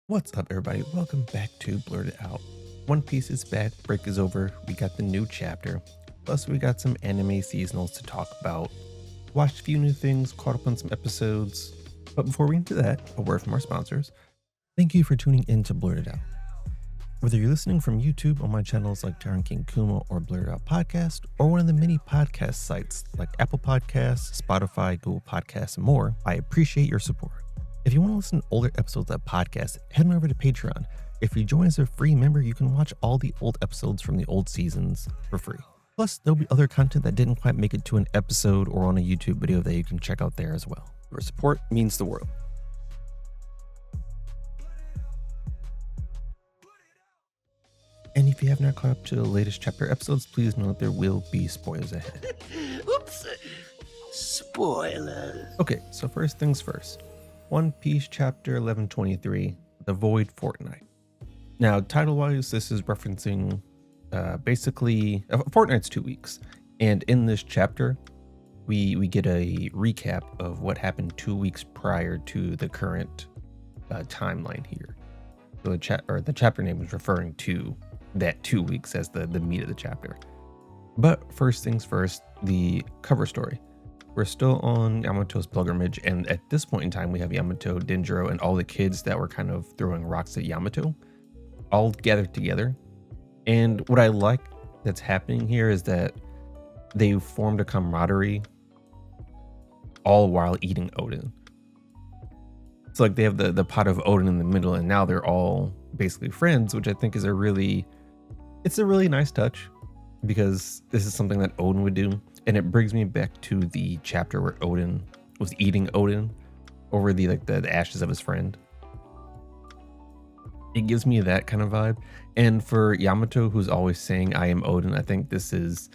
What's up, everybody? Welcome back to Blerd It Out. One Piece is back, break is over, we got the new chapter, plus we got some anime seasonals to talk about. Watched a few new things, caught up on some episodes, but before we get into that, a word from our sponsors. Thank you for tuning in to Blerd It Out. Whether you're listening from YouTube on my channels like Taran King Kuma or Blerd It Out Podcast, or one of the many podcast sites like Apple Podcasts, Spotify, Google Podcasts, and more, I appreciate your support. If you want to listen to older episodes of the podcast, head on over to Patreon. If you join as a free member, you can watch all the old episodes from the old seasons for free. Plus, there'll be other content that didn't quite make it to an episode or on a YouTube video that you can check out there as well. Your support means the world. And if you have not caught up to the latest chapter episodes, please know that there will be spoilers ahead. Oops. Spoilers. Okay, so first things first. One Piece chapter 1123, The Void Fortnight. Now, title-wise, this is referencing basically a fortnight's 2 weeks. And in this chapter, we get a recap of what happened 2 weeks prior to the current timeline here. So the chapter name is referring to that 2 weeks as the meat of the chapter. But first things first, the cover story. We're still on Yamato's pilgrimage, and at this point in time, we have Yamato, Denjiro, and all the kids that were kind of throwing rocks at Yamato all gathered together. And what I like that's happening here is that they've formed a camaraderie all while eating Odin. It's like they have the pot of Odin in the middle, and now they're all basically friends, which I think is a really nice touch, because this is something that Odin would do. And it brings me back to the chapter where Odin was eating Odin over the ashes of his friend. It gives me that kind of vibe. And for Yamato, who's always saying I am Odin, I think this is,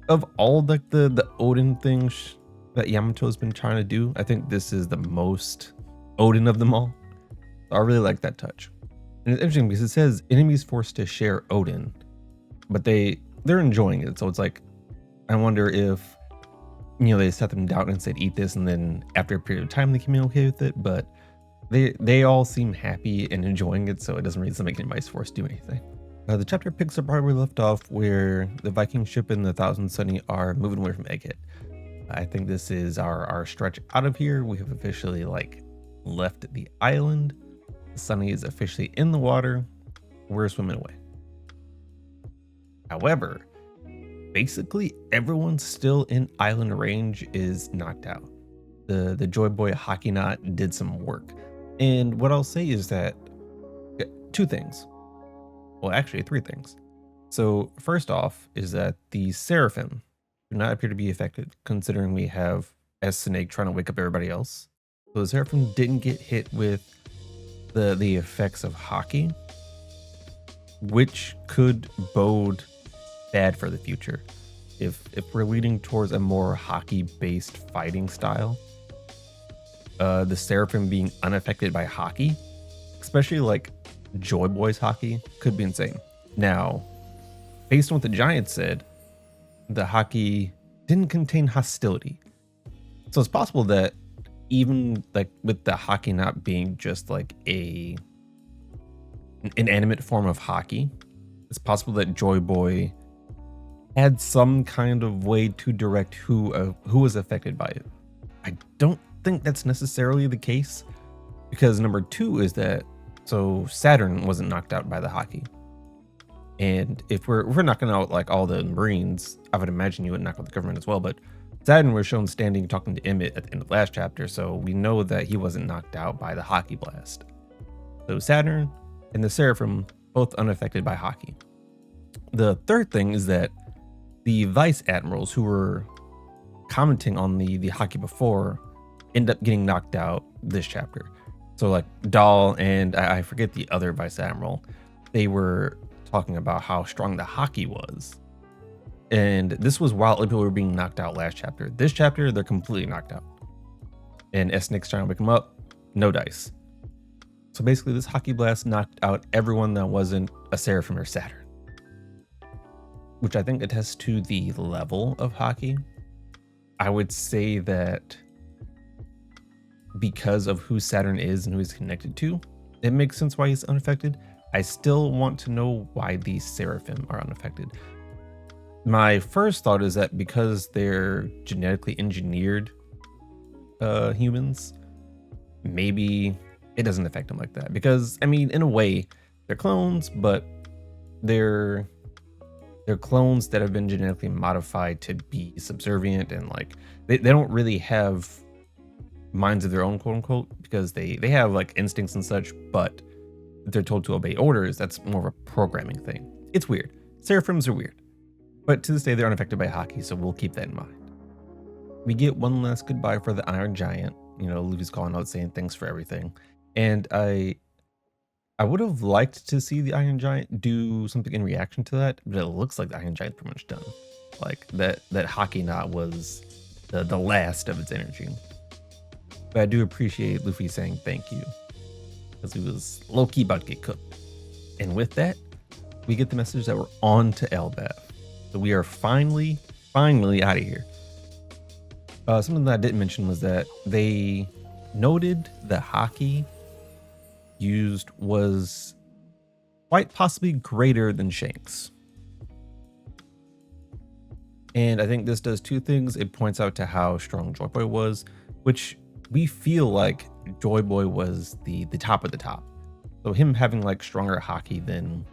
of all the Odin things that Yamato's been trying to do, I think this is the most Odin of them all. So I really like that touch. And it's interesting because it says enemies forced to share Odin, but they're enjoying it. So it's like, I wonder if, they set them down and said, eat this, and then after a period of time, they came in okay with it, but they all seem happy and enjoying it, so it doesn't really make anybody's forced to do anything. The chapter picks up right where we left off, where the Viking ship and the Thousand Sunny are moving away from Egghead. I think this is our stretch out of here. We have officially left the island. The Sunny is officially in the water. We're swimming away. However, basically everyone still in island range is knocked out. The Joy Boy Hockey Knot did some work. And what I'll say is that two things. Well, actually three things. So first off is that the Seraphim do not appear to be affected, considering we have S-Snake trying to wake up everybody else. So the Seraphim didn't get hit with the effects of hockey, which could bode bad for the future. If we're leading towards a more hockey-based fighting style, the Seraphim being unaffected by hockey, especially Joy Boy's hockey, could be insane. Now, based on what the Giants said, the hockey didn't contain hostility. So it's possible that even with the hockey not being just an inanimate form of hockey, it's possible that Joy Boy had some kind of way to direct who was affected by it. I don't think that's necessarily the case, because number two is that Saturn wasn't knocked out by the hockey, and if we're knocking out all the Marines, I would imagine you would knock out the government as well. But Saturn was shown standing talking to Emmett at the end of the last chapter, so we know that he wasn't knocked out by the hockey blast. So Saturn and the Seraphim both unaffected by hockey. The third thing is that the vice admirals who were commenting on the hockey before end up getting knocked out this chapter. So Dahl and I forget the other vice admiral, they were talking about how strong the hockey was. And this was while people were being knocked out last chapter. This chapter, they're completely knocked out. And S-Nick's trying to wake them up, no dice. So basically this hockey blast knocked out everyone that wasn't a Seraphim or Saturn, which I think attests to the level of hockey. I would say that because of who Saturn is and who he's connected to, it makes sense why he's unaffected. I still want to know why these seraphim are unaffected. My first thought is that because they're genetically engineered humans, maybe it doesn't affect them like that. Because, I mean, in a way, they're clones, but they're clones that have been genetically modified to be subservient, and like they don't really have minds of their own, quote unquote, because they have like instincts and such, but they're told to obey orders. That's more of a programming thing. It's weird. Seraphims are weird, but to this day they're unaffected by hockey, so we'll keep that in mind. We get one last goodbye for the Iron Giant. You know, Luffy's calling out saying thanks for everything, and I would have liked to see the Iron Giant do something in reaction to that, but it looks like the Iron Giant's pretty much done. Like that hockey knot was the last of its energy. But I do appreciate Luffy saying thank you, because he was low-key about to get cooked. And with that, we get the message that we're on to Elbaf. So we are finally out of here. Something that I didn't mention was that they noted the hockey used was quite possibly greater than Shanks. And I think this does two things. It points out to how strong Joy Boy was, which we feel like Joy Boy was the top of the top. So him having like stronger hockey than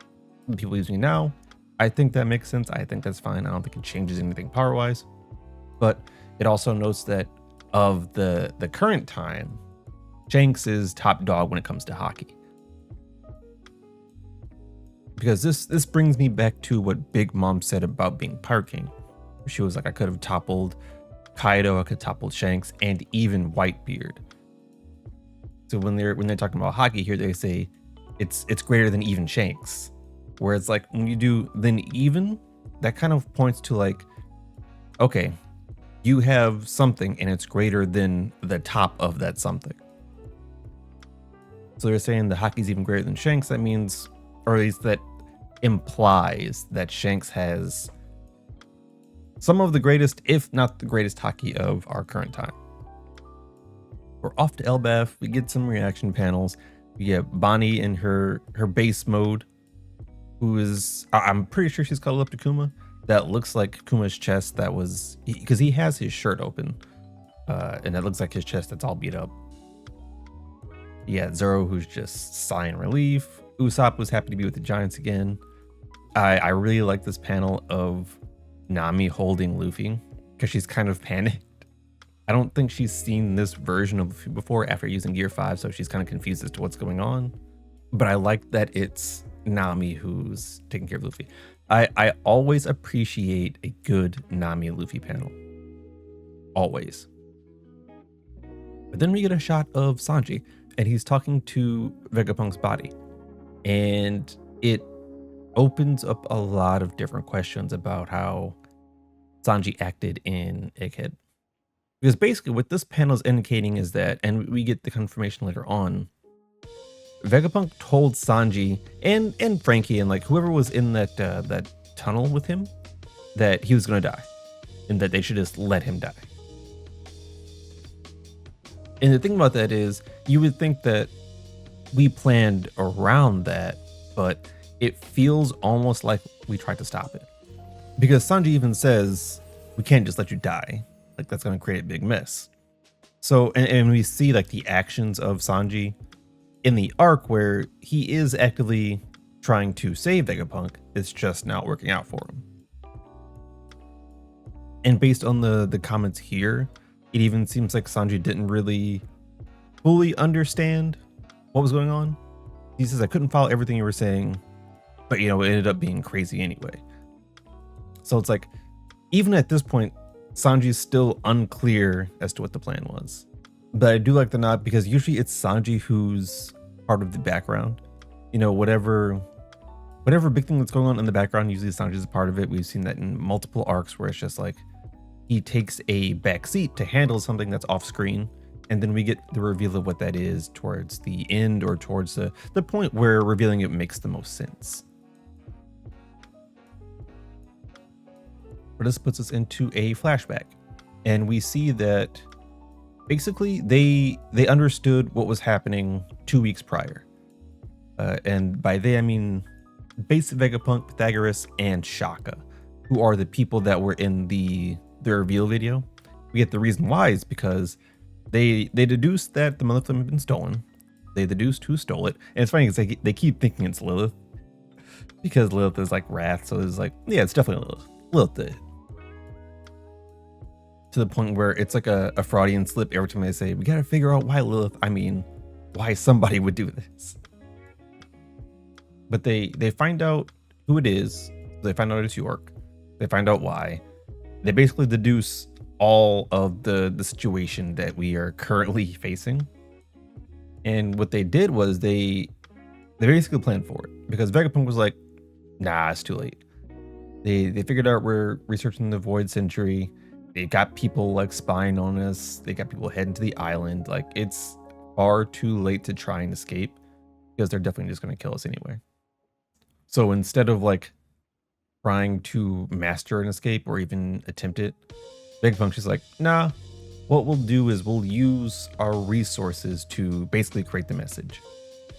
the people using it now, I think that makes sense. I think that's fine. I don't think it changes anything power wise, but it also notes that of the current time, Shanks is top dog when it comes to hockey. Because this brings me back to what Big Mom said about being Pirate King. She was like, I could have toppled Kaido, I could have toppled Shanks, and even Whitebeard. So when they're talking about hockey here, they say it's greater than even Shanks. Whereas like when you do then even, that kind of points to like, okay, you have something and it's greater than the top of that something. So they're saying the hockey's even greater than Shanks. That means, or at least that implies, that Shanks has some of the greatest, if not the greatest, hockey of our current time. We're off to Elbaf. We get some reaction panels. We get Bonnie in her base mode, who is, I'm pretty sure she's cuddled up to Kuma. That looks like Kuma's chest. That was because he has his shirt open, and it looks like his chest that's all beat up. Yeah, Zoro, who's just sighing relief. Usopp was happy to be with the Giants again. I really like this panel of Nami holding Luffy, because she's kind of panicked. I don't think she's seen this version of Luffy before after using Gear 5, so she's kind of confused as to what's going on. But I like that it's Nami who's taking care of Luffy. I always appreciate a good Nami and Luffy panel. Always. But then we get a shot of Sanji, and he's talking to Vegapunk's body. And it opens up a lot of different questions about how Sanji acted in Egghead. Because basically what this panel is indicating is that, and we get the confirmation later on, Vegapunk told Sanji and Frankie and like whoever was in that tunnel with him that he was gonna die, and that they should just let him die. And the thing about that is, you would think that we planned around that, but it feels almost like we tried to stop it. Because Sanji even says, we can't just let you die. Like, that's going to create a big mess. So, and we see like the actions of Sanji in the arc where he is actively trying to save Vegapunk. It's just not working out for him. And based on the comments here, it even seems like Sanji didn't really fully understand what was going on. He says, I couldn't follow everything you were saying, but you know, it ended up being crazy anyway. So it's like, even at this point, Sanji's still unclear as to what the plan was. But I do like the nod, because usually it's Sanji who's part of the background. You know, whatever big thing that's going on in the background, usually Sanji's a part of it. We've seen that in multiple arcs where it's just like he takes a back seat to handle something that's off screen, and then we get the reveal of what that is towards the end, or towards the point where revealing it makes the most sense. But this puts us into a flashback, And we see that basically they understood what was happening 2 weeks prior. And by they, I mean Basic Vegapunk, Pythagoras, and Shaka, who are the people that were in the reveal video. We get the reason why is because they deduced that the Millennium had been stolen. They deduced who stole it. And it's funny because they keep thinking it's Lilith, because Lilith is like wrath. So it's like, yeah, it's definitely Lilith. Lilith did. To the point where it's like a Freudian slip every time they say, we got to figure out why Lilith, I mean, why somebody would do this. But they find out who it is. They find out it's York. They find out why. They basically deduce all of the situation that we are currently facing. And what they did was they basically planned for it, because Vegapunk was like, nah, it's too late. They figured out we're researching the Void Century. They got people like spying on us. They got people heading to the island. Like, it's far too late to try and escape, because they're definitely just going to kill us anyway. So instead of like trying to master an escape or even attempt it, Vegapunk's just like, nah, what we'll do is we'll use our resources to basically create the message.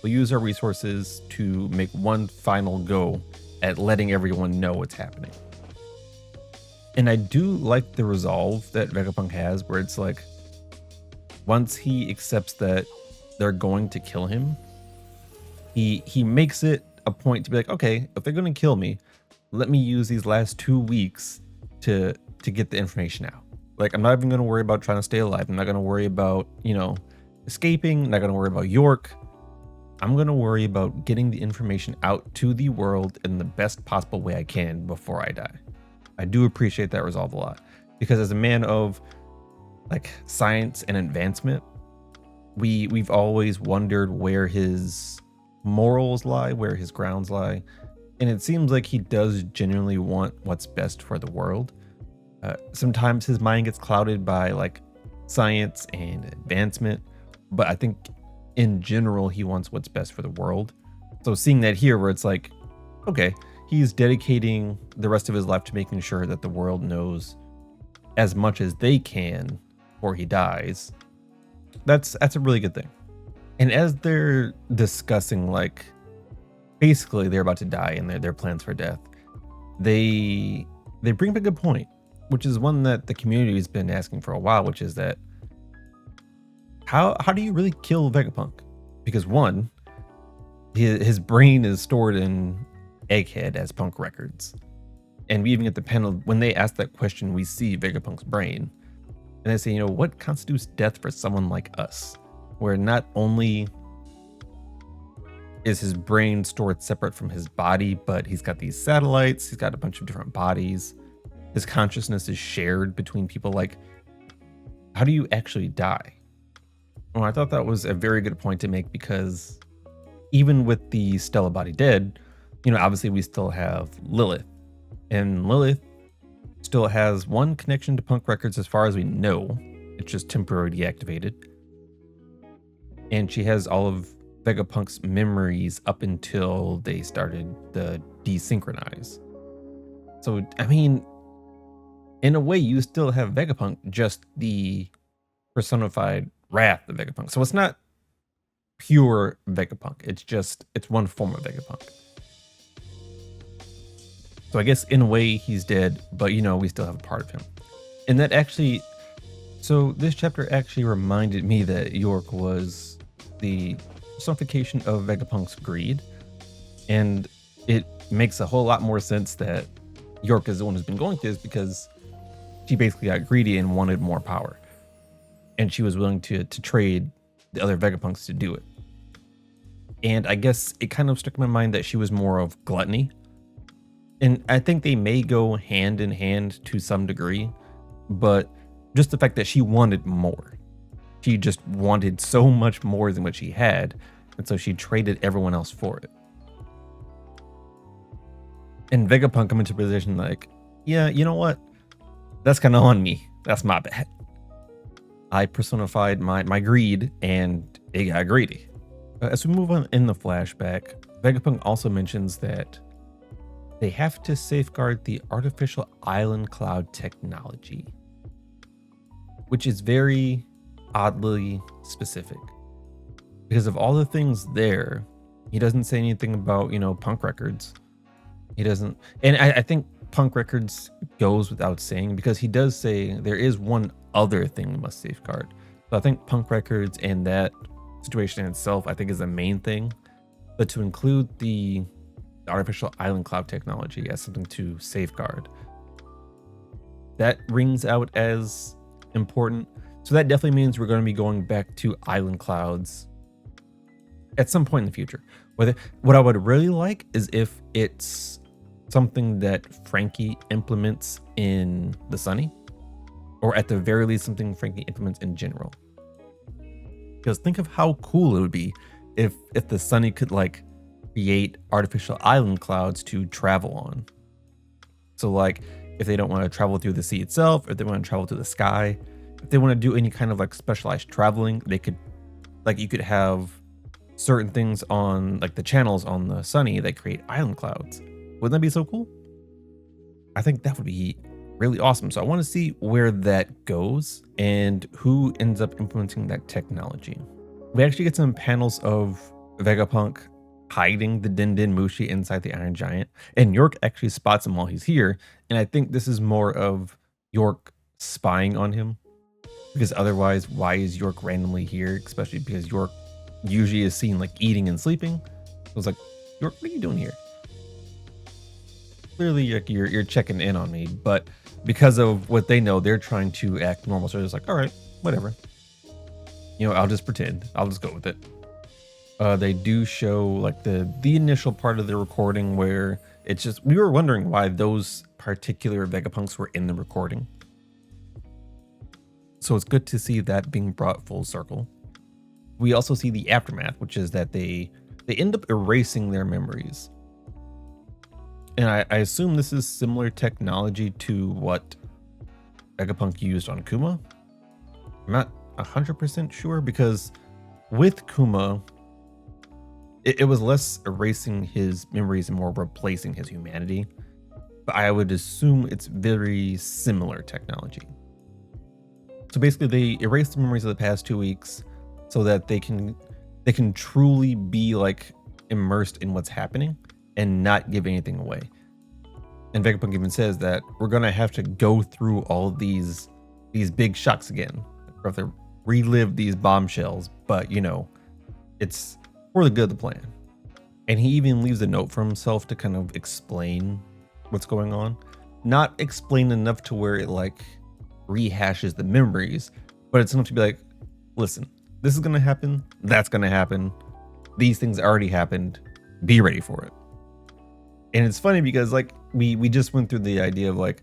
We'll use our resources to make one final go at letting everyone know what's happening. And I do like the resolve that Vegapunk has, where it's like, once he accepts that they're going to kill him, he makes it a point to be like, okay, if they're going to kill me, let me use these last 2 weeks to get the information out. Like, I'm not even going to worry about trying to stay alive. I'm not going to worry about, escaping. I'm not going to worry about York. I'm going to worry about getting the information out to the world in the best possible way I can before I die. I do appreciate that resolve a lot, because as a man of like science and advancement, we've always wondered where his morals lie, where his grounds lie. And it seems like he does genuinely want what's best for the world. Sometimes his mind gets clouded by like science and advancement, but I think in general, he wants what's best for the world. So seeing that here, where it's like, okay, he's dedicating the rest of his life to making sure that the world knows as much as they can before he dies. That's a really good thing. And as they're discussing, like, basically they're about to die and their plans for death, they bring up a good point, which is one that the community has been asking for a while, which is that how do you really kill Vegapunk? Because one, his brain is stored in Egghead as Punk Records. And we even get the panel, when they ask that question, we see Vegapunk's brain. And they say, what constitutes death for someone like us? Where not only is his brain stored separate from his body, but he's got these satellites, he's got a bunch of different bodies. His consciousness is shared between people. Like, how do you actually die? Well, I thought that was a very good point to make, because even with the Stella body dead, obviously we still have Lilith. And Lilith still has one connection to Punk Records as far as we know. It's just temporarily deactivated. And she has all of Vegapunk's memories up until they started the desynchronize. So, I mean, in a way, you still have Vegapunk, just the personified wrath of Vegapunk. So it's not pure Vegapunk. It's one form of Vegapunk. So I guess in a way he's dead, but we still have a part of him. And that actually, so this chapter actually reminded me that York was the personification of Vegapunk's greed. And it makes a whole lot more sense that York is the one who's been going through this, because she basically got greedy and wanted more power. And she was willing to trade the other Vegapunks to do it. And I guess it kind of stuck in my mind that she was more of gluttony. And I think they may go hand in hand to some degree, but just the fact that she wanted more. She just wanted so much more than what she had, and so she traded everyone else for it. And Vegapunk come into a position like, yeah, you know what? That's kind of on me. That's my bad. I personified my greed, and it got greedy. As we move on in the flashback, Vegapunk also mentions that they have to safeguard the artificial island cloud technology. which is very oddly specific. Because of all the things there, he doesn't say anything about, punk records. He doesn't, and I think punk records goes without saying, because he does say there is one other thing we must safeguard. So I think punk records and that situation in itself, I think, is the main thing. But to include the artificial island cloud technology as something to safeguard, that rings out as important. So that definitely means we're going to be going back to island clouds at some point in the future. What I would really like is if it's something that Frankie implements in the Sunny, or at the very least something Frankie implements in general. Because think of how cool it would be if the Sunny could like create artificial island clouds to travel on. So like if they don't want to travel through the sea itself, if they want to travel through the sky, if they want to do any kind of like specialized traveling, they could, like, you could have certain things on like the channels on the Sunny that create island clouds. Wouldn't that be so cool? I think that would be really awesome. So I want to see where that goes and who ends up implementing that technology. We actually get some panels of Vegapunk hiding the Din Din Mushi inside the Iron Giant, and York actually spots him while he's here. And I think this is more of York spying on him, because otherwise, why is York randomly here? Especially because York usually is seen like eating and sleeping. So it's like, York, what are you doing here? Clearly you're checking in on me, but because of what they know, they're trying to act normal. So it's like, all right, whatever. I'll just pretend. I'll just go with it. They do show like the initial part of the recording where it's just, we were wondering why those particular Vegapunks were in the recording. So it's good to see that being brought full circle. We also see the aftermath, which is that they end up erasing their memories. And I assume this is similar technology to what Vegapunk used on Kuma. I'm not 100% sure, because with Kuma, it was less erasing his memories and more replacing his humanity. But I would assume it's very similar technology. So basically they erase the memories of the past 2 weeks so that they can truly be like immersed in what's happening and not give anything away. And Vegapunk even says that we're gonna have to go through all these big shocks again. We have to relive these bombshells, but it's for the good of the plan. And he even leaves a note for himself to kind of explain what's going on. Not explain enough to where it like rehashes the memories, but it's enough to be like, listen, this is gonna happen, that's gonna happen, these things already happened, be ready for it. And it's funny because like we just went through the idea of like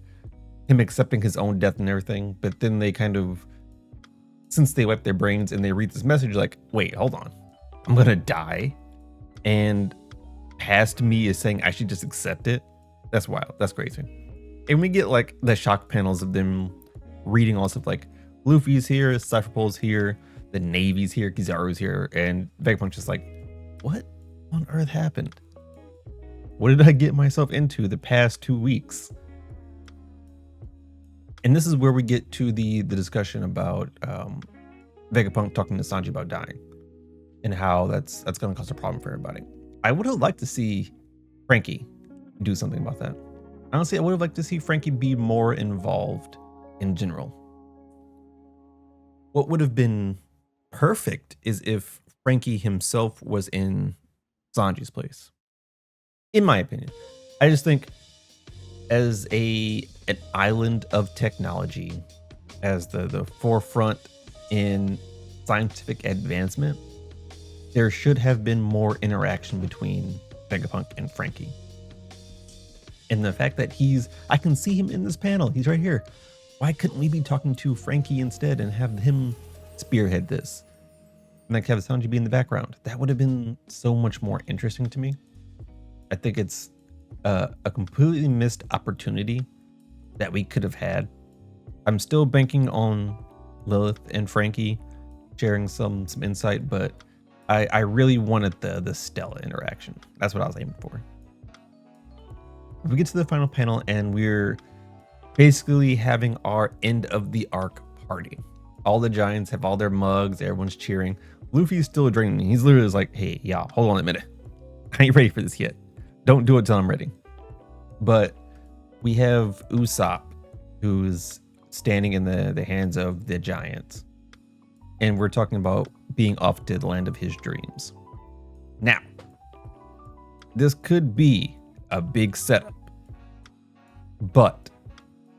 him accepting his own death and everything, but then they kind of, since they wipe their brains and they read this message, like, wait, hold on, I'm gonna die, and past me is saying I should just accept it. That's wild. That's crazy. And we get like the shock panels of them reading all stuff like Luffy's here, Cypherpole's here, the Navy's here, Kizaru's here, and Vegapunk's just like, what on earth happened? What did I get myself into the past 2 weeks? And this is where we get to the discussion about Vegapunk talking to Sanji about dying and how that's going to cause a problem for everybody. I would have liked to see Frankie do something about that. Honestly, I would have liked to see Frankie be more involved in general. What would have been perfect is if Frankie himself was in Sanji's place. In my opinion, I just think as an island of technology, as the forefront in scientific advancement, there should have been more interaction between Vegapunk and Frankie. And the fact that I can see him in this panel, he's right here. Why couldn't we be talking to Frankie instead and have him spearhead this? And like have Sanji be in the background. That would have been so much more interesting to me. I think it's a completely missed opportunity that we could have had. I'm still banking on Lilith and Frankie sharing some insight, but I really wanted the Stella interaction. That's what I was aiming for. We get to the final panel and we're basically having our end of the arc party. All the giants have all their mugs. Everyone's cheering. Luffy's still drinking. He's literally just like, hey, yeah, hold on a minute. I ain't ready for this yet. Don't do it till I'm ready. But we have Usopp, who's standing in the hands of the giants. And we're talking about being off to the land of his dreams. Now, this could be a big setup, but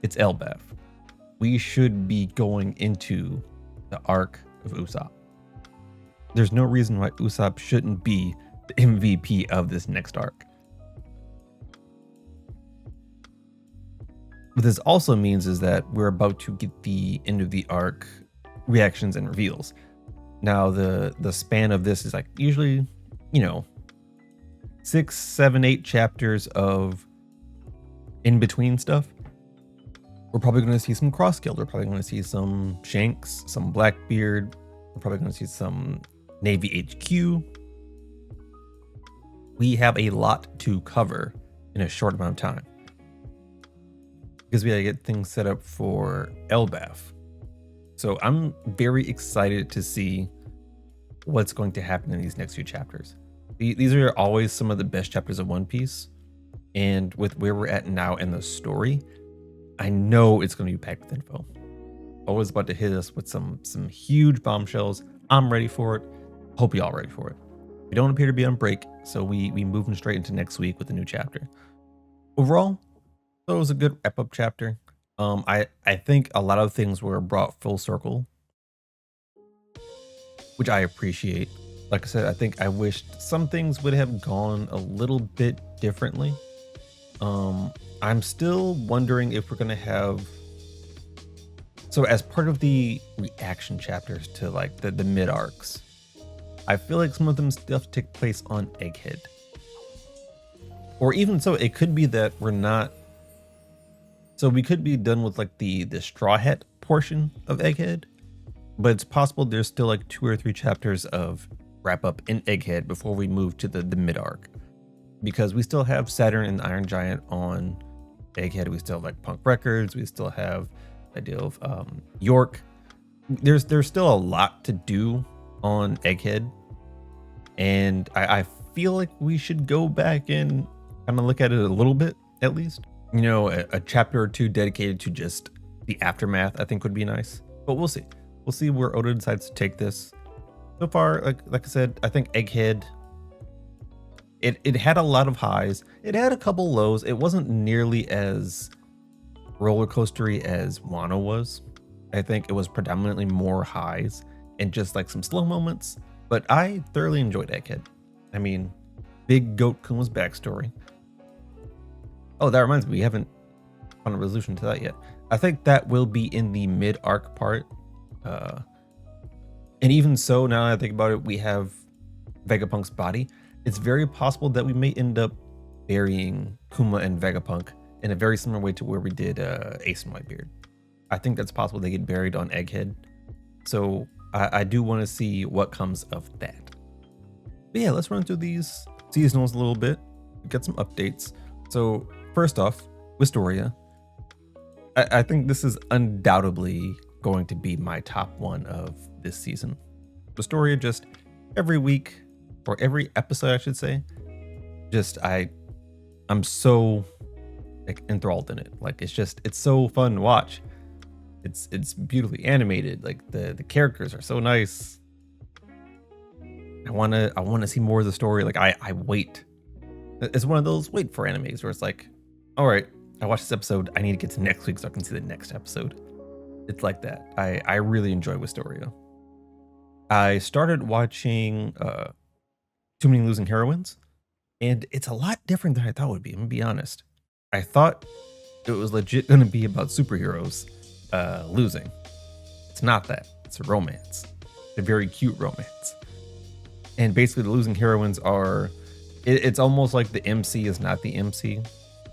it's Elbaf. We should be going into the arc of Usopp. There's no reason why Usopp shouldn't be the MVP of this next arc. What this also means is that we're about to get the end of the arc reactions and reveals. Now, the span of this is like usually, 6, 7, 8 chapters of in-between stuff. We're probably going to see some Cross-Guild. We're probably going to see some Shanks, some Blackbeard. We're probably going to see some Navy HQ. We have a lot to cover in a short amount of time, because we got to get things set up for Elbaf. So I'm very excited to see what's going to happen in these next few chapters. These are always some of the best chapters of One Piece. And with where we're at now in the story, I know it's going to be packed with info. Always about to hit us with some huge bombshells. I'm ready for it. Hope y'all ready for it. We don't appear to be on break, so we moving straight into next week with a new chapter. Overall, it was a good wrap-up chapter. I think a lot of things were brought full circle, which I appreciate. Like I said, I think I wished some things would have gone a little bit differently. I'm still wondering if we're gonna have, so as part of the reaction chapters to like the mid arcs, I feel like some of them still have to take place on Egghead. Or even so, it could be that we're not, so we could be done with like the Straw Hat portion of Egghead, but it's possible there's still like 2 or 3 chapters of wrap up in Egghead before we move to the mid arc, because we still have Saturn and the Iron Giant on Egghead. We still have like Punk Records. We still have the idea of York. There's still a lot to do on Egghead, and I feel like we should go back and kind of look at it a little bit, at least. A chapter or 2 dedicated to just the aftermath, I think would be nice. But we'll see. We'll see where Oda decides to take this. So far, like I said, I think Egghead, it had a lot of highs. It had a couple lows. It wasn't nearly as roller coastery as Wano was. I think it was predominantly more highs and just like some slow moments. But I thoroughly enjoyed Egghead. I mean, Big Goat Kuma's backstory. Oh, that reminds me, we haven't found a resolution to that yet. I think that will be in the mid-arc part. And even so, now that I think about it, we have Vegapunk's body. It's very possible that we may end up burying Kuma and Vegapunk in a very similar way to where we did Ace and Whitebeard. I think that's possible they get buried on Egghead. So I do want to see what comes of that. But yeah, let's run through these seasonals a little bit. Get some updates. So first off, Wistoria. I think this is undoubtedly going to be my top one of this season. Wistoria, just every week, or every episode I should say, just I'm so like enthralled in it. Like it's so fun to watch. It's beautifully animated. Like the characters are so nice. I wanna see more of the story. Like I wait. It's one of those wait for animes where it's like, all right, I watched this episode, I need to get to next week so I can see the next episode. It's like that. I really enjoy Wistoria. I started watching Too Many Losing Heroines, and it's a lot different than I thought it would be. I'm gonna be honest. I thought it was legit gonna be about superheroes losing. It's not that. It's a romance. A very cute romance. And basically the losing heroines are, it's almost like the MC is not the MC,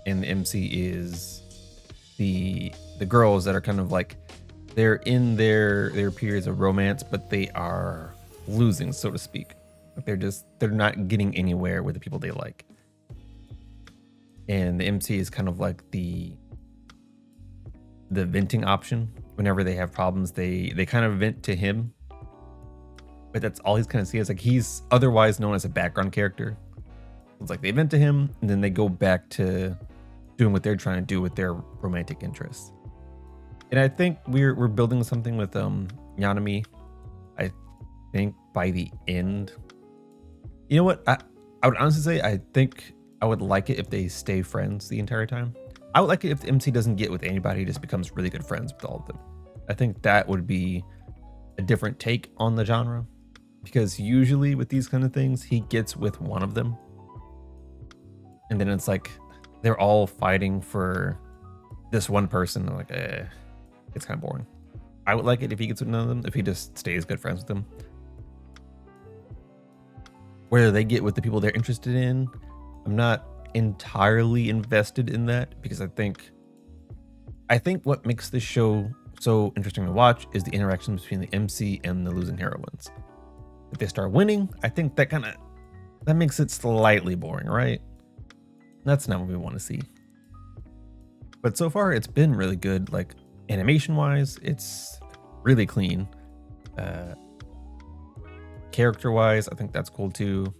and the MC is the girls that are kind of like, they're in their periods of romance, but they are losing, so to speak. Like they're not getting anywhere with the people they like. And the MC is kind of like the venting option whenever they have problems, they kind of vent to him. But that's all he's kind of seen. It's like he's otherwise known as a background character. It's like they vent to him and then they go back to doing what they're trying to do with their romantic interests. And I think we're building something with Yanami. I think by the end, you know what? I would honestly say I think I would like it if they stay friends the entire time. I would like it if the MC doesn't get with anybody, just becomes really good friends with all of them. I think that would be a different take on the genre, because usually with these kind of things, he gets with one of them. And then it's like they're all fighting for this one person. I'm like, it's kind of boring. I would like it if he gets with none of them, if he just stays good friends with them. Whether they get with the people they're interested in, I'm not entirely invested in that, because I think what makes this show so interesting to watch is the interaction between the MC and the losing heroines. If they start winning, I think that makes it slightly boring, right? That's not what we want to see. But so far it's been really good. Like animation wise, it's really clean. Character wise, I think that's cool too.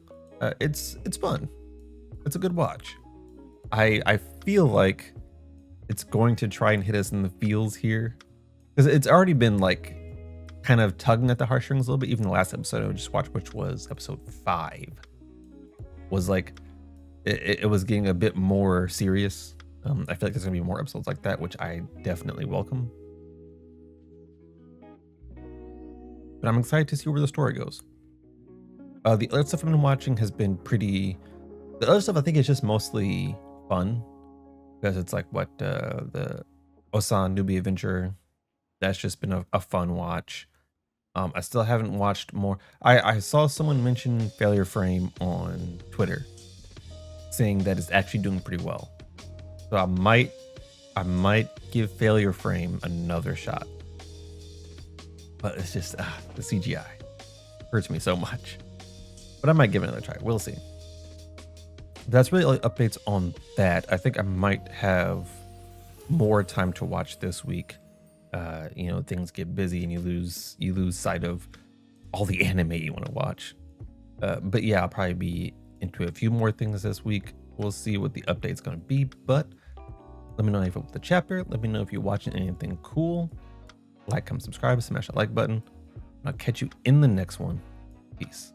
It's fun. It's a good watch. I feel like it's going to try and hit us in the feels here, because it's already been like kind of tugging at the heartstrings a little bit. Even the last episode I just watched, which was episode 5, was like it was getting a bit more serious. I feel like there's gonna be more episodes like that, which I definitely welcome. But I'm excited to see where the story goes. The other stuff I've been watching has been pretty. The other stuff I think is just mostly fun, because it's like the Osan Newbie Adventure. That's just been a fun watch. I still haven't watched more. I saw someone mention Failure Frame on Twitter, saying that it's actually doing pretty well. So I might give Failure Frame another shot. But it's just the CGI hurts me so much. But I might give it another try. We'll see. That's really all the updates on that. I think I might have more time to watch this week. Things get busy and you lose sight of all the anime you want to watch. But yeah, I'll probably be into a few more things this week. We'll see what the update's going to be. But let me know if you like the chapter. Let me know if you're watching anything cool. Like, comment, subscribe, smash that like button. I'll catch you in the next one. Peace.